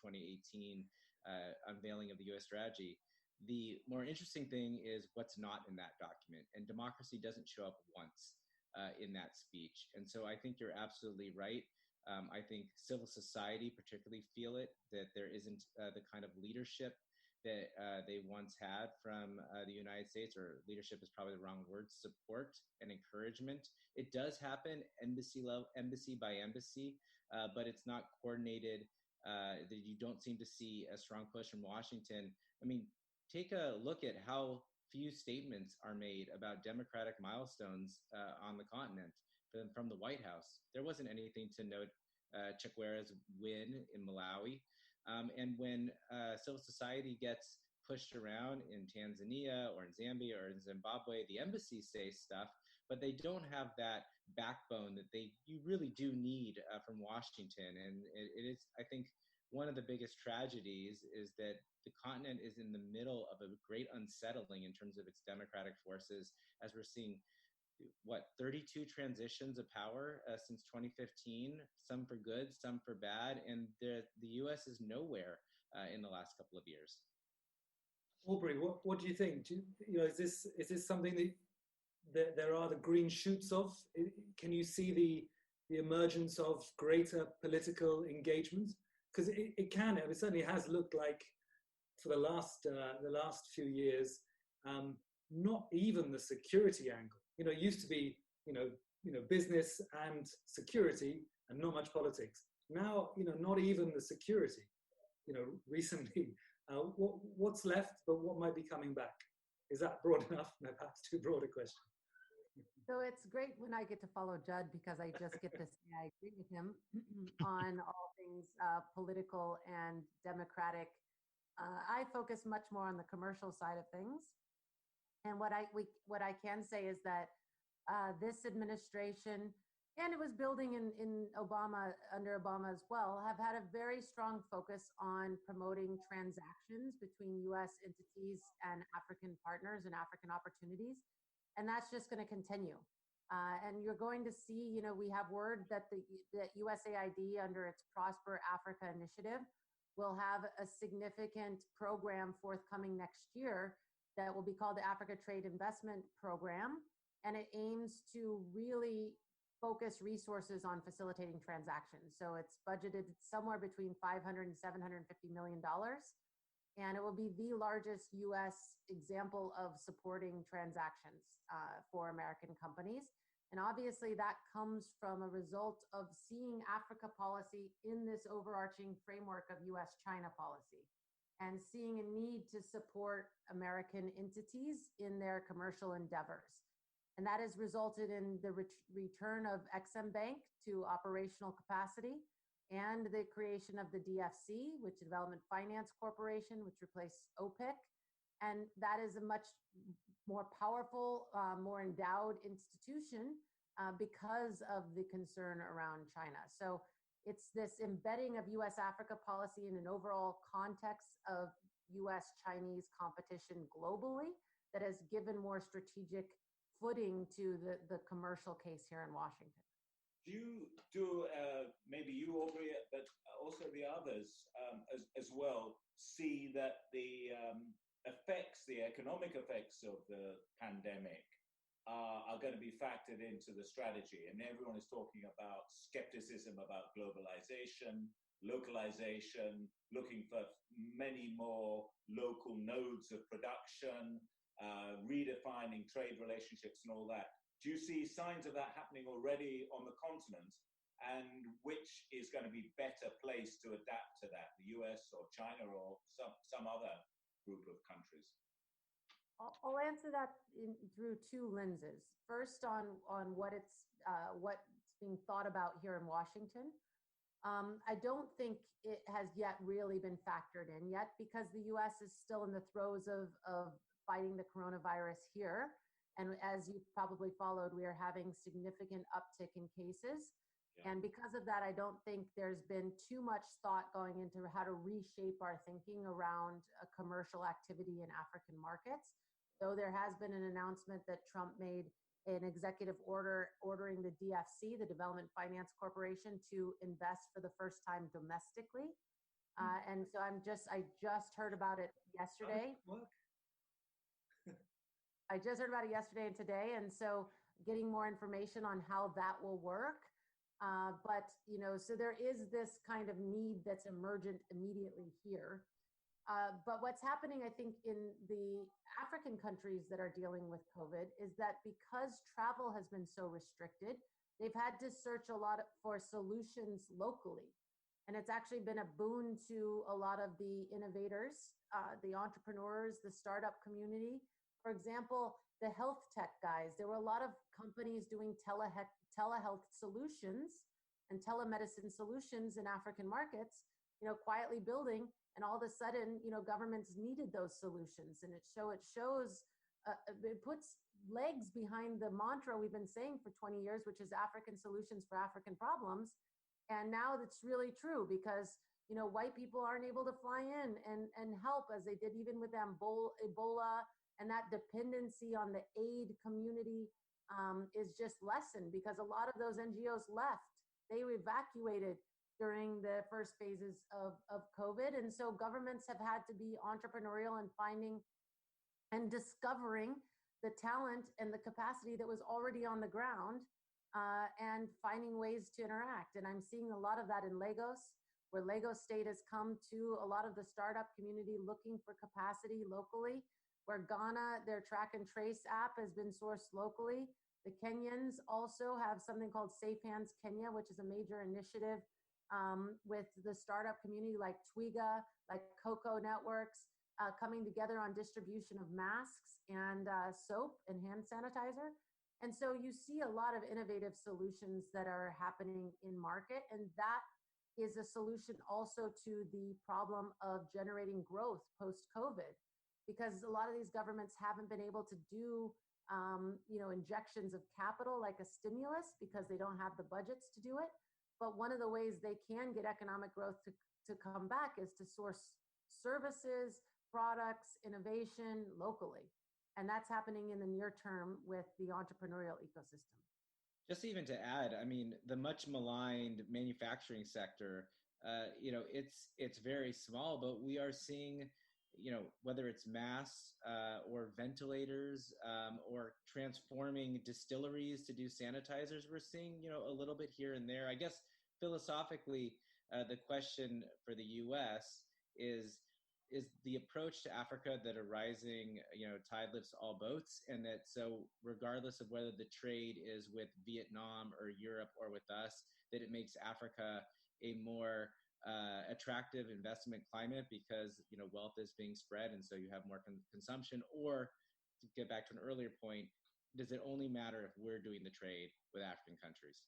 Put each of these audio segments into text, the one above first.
2018 unveiling of the US strategy. The more interesting thing is what's not in that document. And democracy doesn't show up once in that speech. And so I think you're absolutely right. I think civil society particularly feel it, that there isn't the kind of leadership that they once had from the United States, or leadership is probably the wrong word, support and encouragement. It does happen embassy by embassy, but it's not coordinated. That you don't seem to see a strong push from Washington. I mean, take a look at how few statements are made about democratic milestones on the continent from the White House. There wasn't anything to note Che Guevara's win in Malawi. And when civil society gets pushed around in Tanzania or in Zambia or in Zimbabwe, the embassies say stuff, but they don't have that backbone that you really do need from Washington. And it is, I think, one of the biggest tragedies is that the continent is in the middle of a great unsettling in terms of its democratic forces, as we're seeing 32 transitions of power since 2015, some for good, some for bad, and the U.S. is nowhere in the last couple of years. Aubrey, what do you think? Is this something that there are the green shoots of? Can you see the emergence of greater political engagement? Because it certainly has looked like for the last few years, not even the security angle. It used to be, business and security and not much politics. Now, not even the security, recently. What's left, but what might be coming back? Is that broad enough? No, perhaps too broad a question. So it's great when I get to follow Judd, because I just get to say I agree with him on all things political and democratic. I focus much more on the commercial side of things. And what I can say is that this administration, and it was building in Obama, under Obama as well, have had a very strong focus on promoting transactions between U.S. entities and African partners and African opportunities. And that's just going to continue. And you're going to see, we have word that that USAID, under its Prosper Africa initiative, will have a significant program forthcoming next year that will be called the Africa Trade Investment Program. And it aims to really focus resources on facilitating transactions. So it's budgeted somewhere between $500 and $750 million. And it will be the largest US example of supporting transactions for American companies. And obviously that comes from a result of seeing Africa policy in this overarching framework of US-China policy, and seeing a need to support American entities in their commercial endeavors. And that has resulted in the return of Exim Bank to operational capacity, and the creation of the DFC, which is Development Finance Corporation, which replaced OPIC. And that is a much more powerful, more endowed institution because of the concern around China. So it's this embedding of US-Africa policy in an overall context of US-Chinese competition globally that has given more strategic footing to the commercial case here in Washington. Maybe you, Aubrey, but also the others as well, see that the economic effects of the pandemic are going to be factored into the strategy? And everyone is talking about skepticism about globalization, localization, looking for many more local nodes of production, redefining trade relationships and all that. Do you see signs of that happening already on the continent? And which is going to be better placed to adapt to that, the US or China or some other group of countries? I'll answer that through two lenses. First, on what's being thought about here in Washington. I don't think it has yet really been factored in yet, because the US is still in the throes of fighting the coronavirus here. And as you probably followed, we are having significant uptick in cases. Yeah. And because of that, I don't think there's been too much thought going into how to reshape our thinking around a commercial activity in African markets. Though there has been an announcement that Trump made an executive order ordering the DFC, the Development Finance Corporation, to invest for the first time domestically. And so I just heard about it yesterday. I just heard about it yesterday and today. And so getting more information on how that will work. But, you know, so there is this kind of need that's emergent immediately here. But what's happening, I think, in the African countries that are dealing with COVID is that because travel has been so restricted, they've had to search a lot for solutions locally. And it's actually been a boon to a lot of the innovators, the entrepreneurs, the startup community. For example, the health tech guys, there were a lot of companies doing telehealth solutions and telemedicine solutions in African markets, you know, quietly building. And all of a sudden, you know, governments needed those solutions. And it puts legs behind the mantra we've been saying for 20 years, which is African solutions for African problems. And now that's really true because, you know, white people aren't able to fly in and help as they did even with Ebola, and that dependency on the aid community is just lessened because a lot of those NGOs left. They evacuated during the first phases of COVID. And so governments have had to be entrepreneurial in finding and discovering the talent and the capacity that was already on the ground and finding ways to interact. And I'm seeing a lot of that in Lagos, where Lagos State has come to a lot of the startup community looking for capacity locally, where Ghana, their track and trace app has been sourced locally. The Kenyans also have something called Safe Hands Kenya, which is a major initiative with the startup community like Twiga, like Cocoa Networks, coming together on distribution of masks and soap and hand sanitizer. And so you see a lot of innovative solutions that are happening in market. And that is a solution also to the problem of generating growth post-COVID, because a lot of these governments haven't been able to do you know, injections of capital like a stimulus because they don't have the budgets to do it. But one of the ways they can get economic growth to come back is to source services, products, innovation locally. And that's happening in the near term with the entrepreneurial ecosystem. Just even to add, I mean, the much maligned manufacturing sector, you know, it's very small, but we are seeing, you know, whether it's masks or ventilators or transforming distilleries to do sanitizers, we're seeing, you know, a little bit here and there. I guess philosophically, the question for the U.S. is the approach to Africa that a rising, you know, tide lifts all boats, and that so regardless of whether the trade is with Vietnam or Europe or with us, that it makes Africa a more attractive investment climate because, you know, wealth is being spread and so you have more consumption? Or to get back to an earlier point, does it only matter if we're doing the trade with African countries?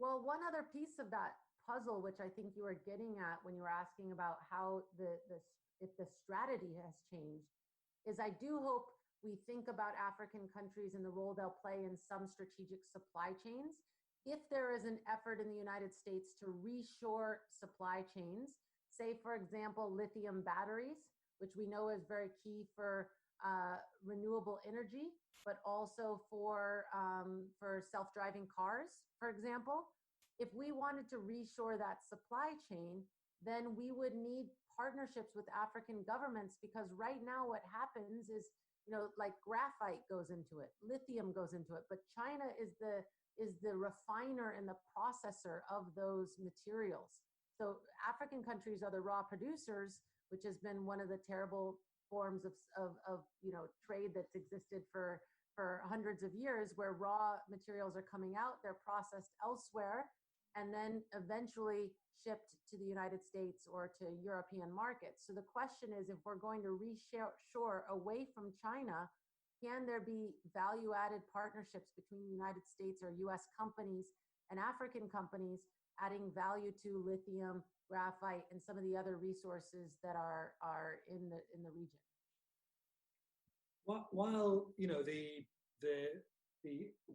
Well, one other piece of that puzzle, which I think you were getting at when you were asking about how if the strategy has changed, is I do hope we think about African countries and the role they'll play in some strategic supply chains. If there is an effort in the United States to reshore supply chains, say, for example, lithium batteries, which we know is very key for renewable energy, but also for self-driving cars, for example. If we wanted to reshore that supply chain, then we would need partnerships with African governments, because right now what happens is, you know, like graphite goes into it, lithium goes into it, but China is the refiner and the processor of those materials. So African countries are the raw producers, which has been one of the terrible forms of you know, trade that's existed for hundreds of years, where raw materials are coming out, they're processed elsewhere, and then eventually shipped to the United States or to European markets. So the question is, if we're going to reshore away from China, can there be value-added partnerships between the United States or US companies and African companies adding value to lithium, graphite, and some of the other resources that are in the region? While you know the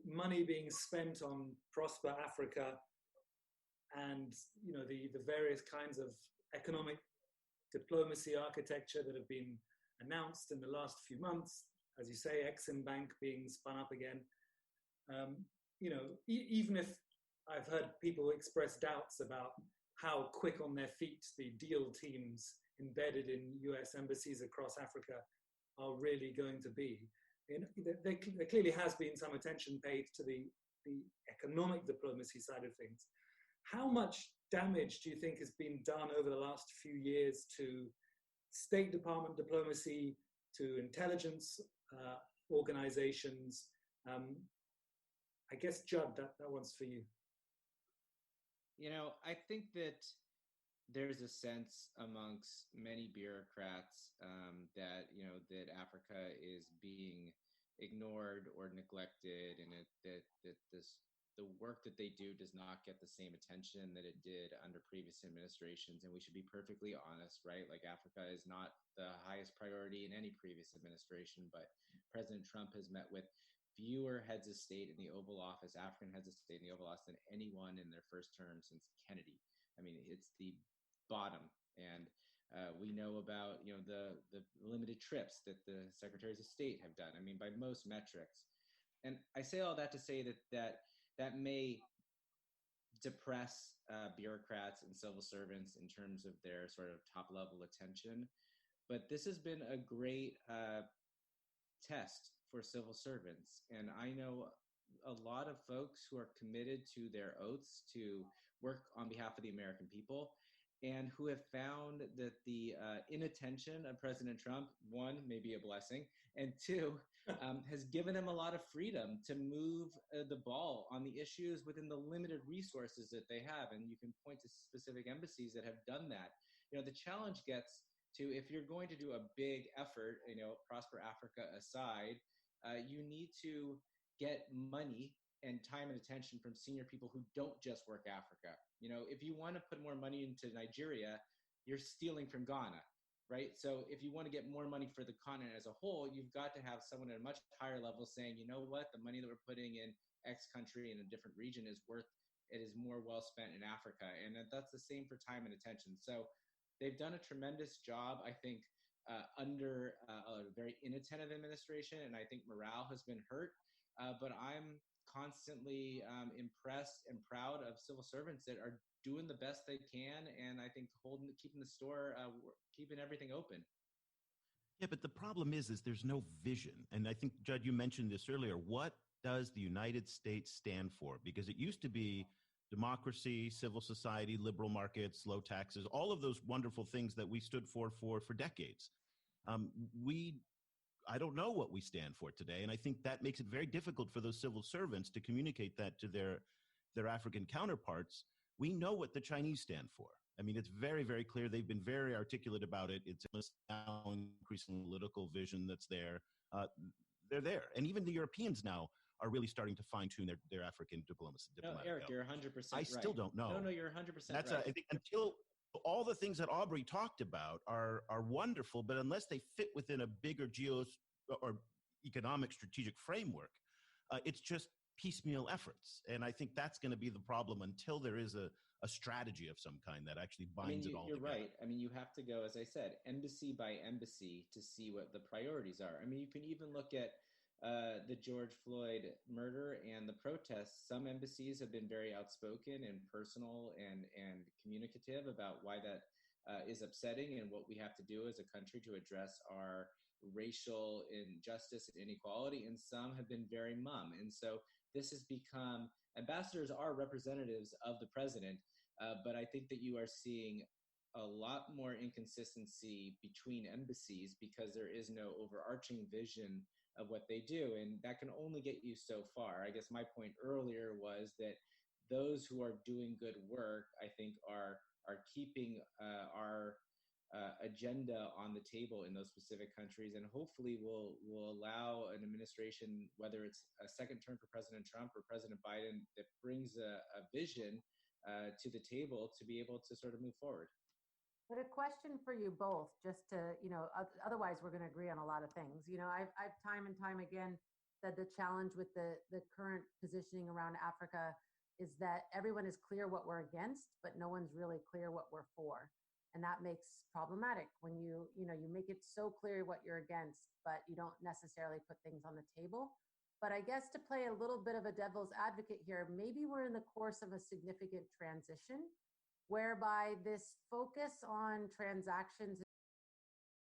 money being spent on Prosper Africa and, you know, the various kinds of economic diplomacy architecture that have been announced in the last few months, as you say, Exim Bank being spun up again, you know, even if I've heard people express doubts about how quick on their feet the deal teams embedded in US embassies across Africa are really going to be. There clearly has been some attention paid to the economic diplomacy side of things. How much damage do you think has been done over the last few years to State Department diplomacy, to intelligence organizations? I guess, Judd, that one's for you. I think that there's a sense amongst many bureaucrats that that Africa is being ignored or neglected, and that the work that they do does not get the same attention that it did under previous administrations. And we should be perfectly honest, right? Like, Africa is not the highest priority in any previous administration, but President Trump has met with fewer heads of state in the Oval Office, African heads of state in the Oval Office, than anyone in their first term since Kennedy. I mean, it's the bottom. And we know about, the limited trips that the secretaries of state have done. I mean, by most metrics. And I say all that to say that may depress bureaucrats and civil servants in terms of their sort of top level attention. But this has been a great test for civil servants. And I know a lot of folks who are committed to their oaths to work on behalf of the American people, and who have found that the inattention of President Trump, one, may be a blessing, and two, has given them a lot of freedom to move the ball on the issues within the limited resources that they have. And you can point to specific embassies that have done that. The challenge gets to, if you're going to do a big effort, Prosper Africa aside, you need to get money and time and attention from senior people who don't just work Africa. If you want to put more money into Nigeria, you're stealing from Ghana, right? So if you want to get more money for the continent as a whole, you've got to have someone at a much higher level saying, you know what, the money that we're putting in X country in a different region is more well spent in Africa. And that's the same for time and attention. So they've done a tremendous job, I think, under a very inattentive administration, and I think morale has been hurt. But I'm constantly impressed and proud of civil servants that are doing the best they can, and I think keeping the store, keeping everything open. Yeah, but the problem is there's no vision. And I think, Judd, you mentioned this earlier. What does the United States stand for? Because it used to be democracy, civil society, liberal markets, low taxes, all of those wonderful things that we stood for decades. I don't know what we stand for today, and I think that makes it very difficult for those civil servants to communicate that to their African counterparts. We know what the Chinese stand for. I mean, it's very, very clear. They've been very articulate about it. It's now increasing political vision that's there. They're there. And even the Europeans now are really starting to fine-tune their African diplomacy. No, Eric, you're 100% right. I still don't know. No, you're 100% right. I think until all the things that Aubrey talked about are wonderful, but unless they fit within a bigger or economic strategic framework, it's just piecemeal efforts. And I think that's going to be the problem until there is a strategy of some kind that actually binds it all together. You're right. I mean, you have to go, as I said, embassy by embassy to see what the priorities are. I mean, you can even look at the George Floyd murder and the protests. Some embassies have been very outspoken and personal and communicative about why that is upsetting and what we have to do as a country to address our racial injustice and inequality. And some have been very mum. And so this has become, ambassadors are representatives of the president, but I think that you are seeing a lot more inconsistency between embassies because there is no overarching vision of what they do. And that can only get you so far. I guess my point earlier was that those who are doing good work, I think, are keeping our agenda on the table in those specific countries, and hopefully will allow an administration, whether it's a second term for President Trump or President Biden, that brings a vision to the table to be able to sort of move forward. But a question for you both, just to, otherwise we're going to agree on a lot of things. I've time and time again said the challenge with the current positioning around Africa is that everyone is clear what we're against, but no one's really clear what we're for. And that makes problematic when you make it so clear what you're against, but you don't necessarily put things on the table. But I guess to play a little bit of a devil's advocate here, maybe we're in the course of a significant transition whereby this focus on transactions